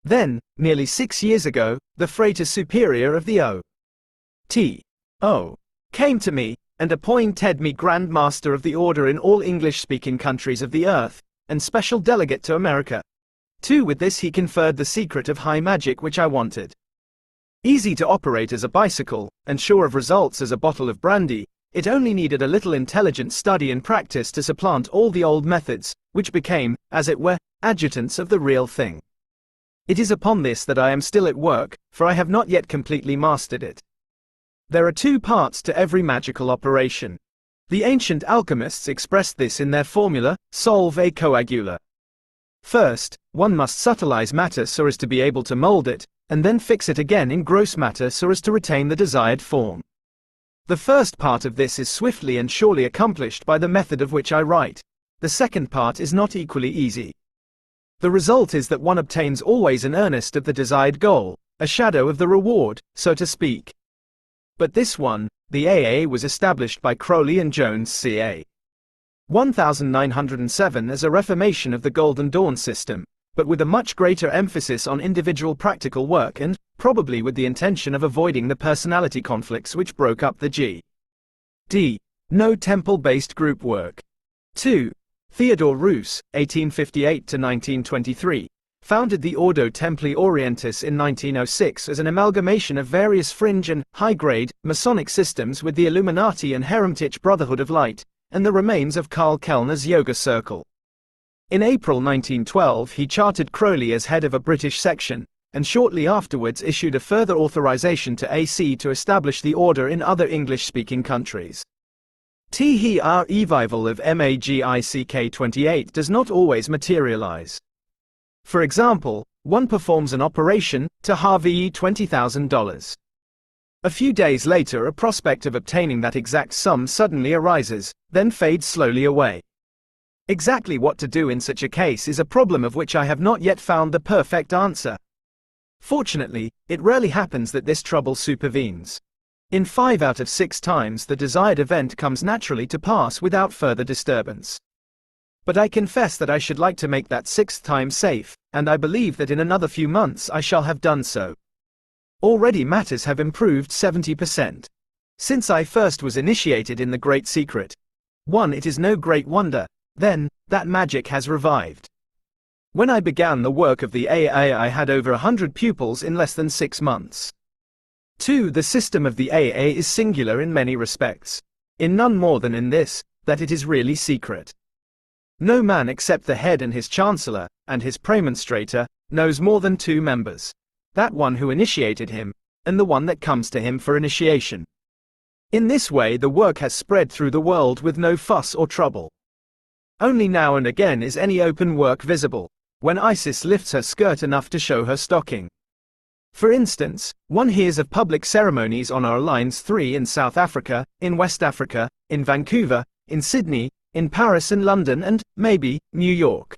Then, nearly 6 years ago, the Frater Superior of the O.T.O. came to me, and appointed me Grand Master of the Order in all English-speaking countries of the earth, and special delegate to America. With this he conferred the secret of high magic which I wanted. Easy to operate as a bicycle, and sure of results as a bottle of brandy, it only needed a little intelligent study and practice to supplant all the old methods, which became, as it were, adjutants of the real thing. It is upon this that I am still at work, for I have not yet completely mastered it. There are 2 parts to every magical operation. The ancient alchemists expressed this in their formula, solve coagula. First, one must subtilize matter so as to be able to mold it, and then fix it again in gross matter so as to retain the desired form. The first part of this is swiftly and surely accomplished by the method of which I write. The second part is not equally easy. The result is that one obtains always an earnest of the desired goal, a shadow of the reward, so to speak. But this one, the AA, was established by Crowley and Jones ca. 1907 as a reformation of the Golden Dawn system, but with a much greater emphasis on individual practical work and, probably with the intention of avoiding the personality conflicts which broke up the G.D. No temple-based group work. 2. Theodore Roos, 1858–1923, founded the Ordo Templi Orientis in 1906 as an amalgamation of various fringe and high-grade Masonic systems with the Illuminati and Hermitage Brotherhood of Light, and the remains of Karl Kellner's Yoga Circle. In April 1912 he chartered Crowley as head of a British section, and shortly afterwards issued a further authorization to AC to establish the order in other English-speaking countries. The revival of Magick 28 does not always materialize. For example, one performs an operation to Harvey $20,000. A few days later a prospect of obtaining that exact sum suddenly arises, then fades slowly away. Exactly what to do in such a case is a problem of which I have not yet found the perfect answer. Fortunately, it rarely happens that this trouble supervenes. In 5 out of 6 times the desired event comes naturally to pass without further disturbance. But I confess that I should like to make that 6th time safe, and I believe that in another few months I shall have done so. Already matters have improved 70%. Since I first was initiated in the great secret. 1. It is no great wonder, then, that magic has revived. When I began the work of the AA I had over 100 pupils in less than 6 months. 2. The system of the AA is singular in many respects. In none more than in this, that it is really secret. No man except the head and his chancellor, and his praemonstrator, knows more than 2 members. that one who initiated him, and the one that comes to him for initiation. In this way the work has spread through the world with no fuss or trouble. Only now and again is any open work visible, when Isis lifts her skirt enough to show her stocking. For instance, one hears of public ceremonies on our Lines 3 in South Africa, in West Africa, in Vancouver, in Sydney, in Paris and London and, maybe, New York.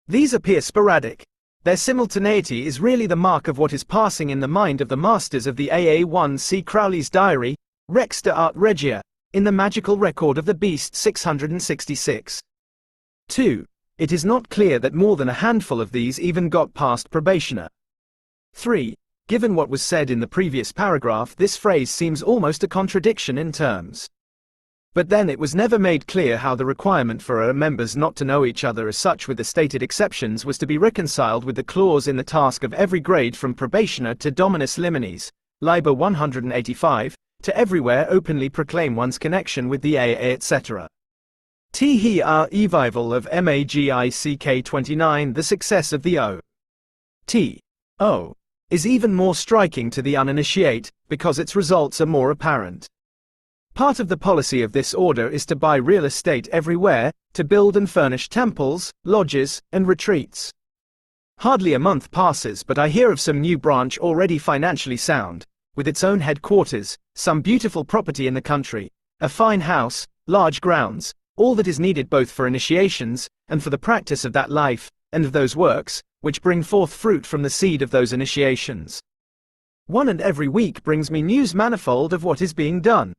These appear sporadic. Their simultaneity is really the mark of what is passing in the mind of the masters of the AA1. See Crowley's diary, Rex de Art Regia, in the magical record of the beast 666. 2. It is not clear that more than a handful of these even got past probationer. 3. Given what was said in the previous paragraph, this phrase seems almost a contradiction in terms. But then it was never made clear how the requirement for our members not to know each other as such with the stated exceptions was to be reconciled with the clause in the task of every grade from probationer to dominus liminis, Liber 185, to everywhere openly proclaim one's connection with the AA etc. T. R. Revival of Magick 29. The success of the O. Is even more striking to the uninitiate, because its results are more apparent. Part of the policy of this order is to buy real estate everywhere, to build and furnish temples, lodges, and retreats. Hardly a month passes but I hear of some new branch already financially sound, with its own headquarters, some beautiful property in the country, a fine house, large grounds, all that is needed both for initiations, and for the practice of that life, and of those works, which bring forth fruit from the seed of those initiations. One and every week brings me news manifold of what is being done.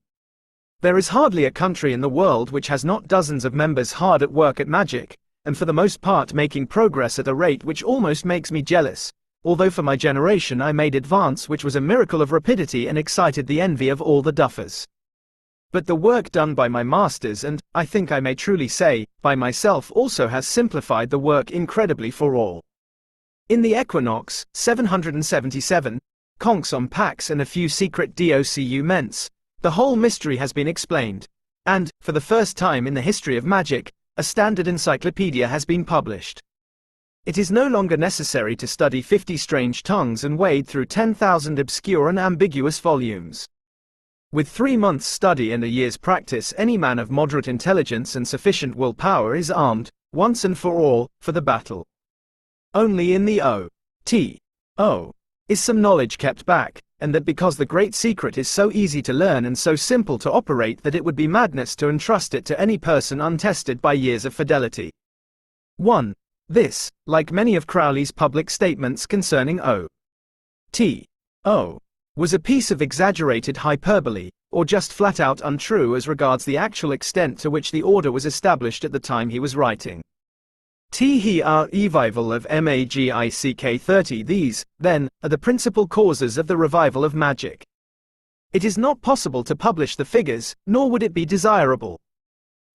There is hardly a country in the world which has not dozens of members hard at work at Magick, and for the most part making progress at a rate which almost makes me jealous, although for my generation I made advance which was a miracle of rapidity and excited the envy of all the duffers. But the work done by my masters and, I think I may truly say, by myself also has simplified the work incredibly for all. In the Equinox, 777, conks on pax and a few secret documents, the whole mystery has been explained, and, for the first time in the history of Magick, a standard encyclopedia has been published. It is no longer necessary to study 50 strange tongues and wade through 10,000 obscure and ambiguous volumes. With 3 months' study and a year's practice, any man of moderate intelligence and sufficient willpower is armed, once and for all, for the battle. Only in the O is some knowledge kept back, and that because the great secret is so easy to learn and so simple to operate that it would be madness to entrust it to any person untested by years of fidelity. 1. This, like many of Crowley's public statements concerning O, was a piece of exaggerated hyperbole, or just flat-out untrue as regards the actual extent to which the order was established at the time he was writing. Revival of Magick 30. These, then, are the principal causes of the revival of Magick. It is not possible to publish the figures, nor would it be desirable.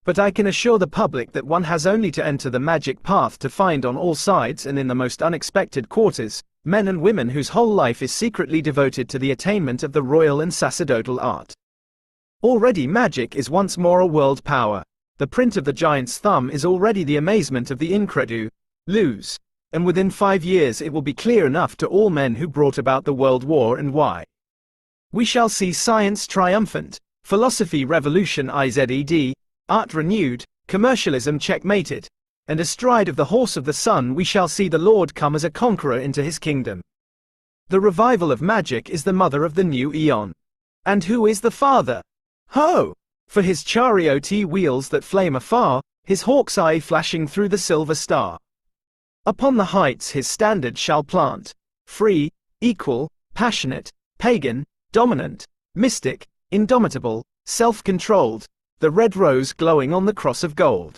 But I can assure the public that one has only to enter the Magick path to find on all sides and in the most unexpected quarters, men and women whose whole life is secretly devoted to the attainment of the royal and sacerdotal art. Already Magick is once more a world power. The print of the giant's thumb is already the amazement of the incredulous, and within 5 years it will be clear enough to all men who brought about the world war and why. We shall see science triumphant, philosophy revolutionized, art renewed, commercialism checkmated, and astride of the horse of the sun we shall see the Lord come as a conqueror into his kingdom. The revival of Magick is the mother of the new eon. And who is the father? Ho! For his chariot wheels that flame afar, his hawk's eye flashing through the silver star. Upon the heights his standard shall plant, free, equal, passionate, pagan, dominant, mystic, indomitable, self-controlled, the red rose glowing on the cross of gold.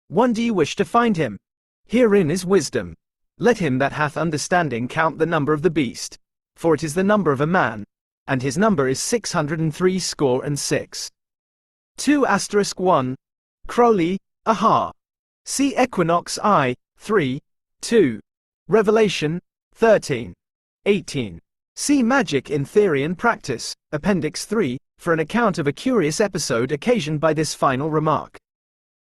One, do you wish to find him? Herein is wisdom. Let him that hath understanding count the number of the beast, for it is the number of a man, and his number is 666. 2*1. Crowley, aha. See Equinox I, 3, 2. Revelation, 13, 18. See Magick in Theory and Practice, Appendix 3, for an account of a curious episode occasioned by this final remark.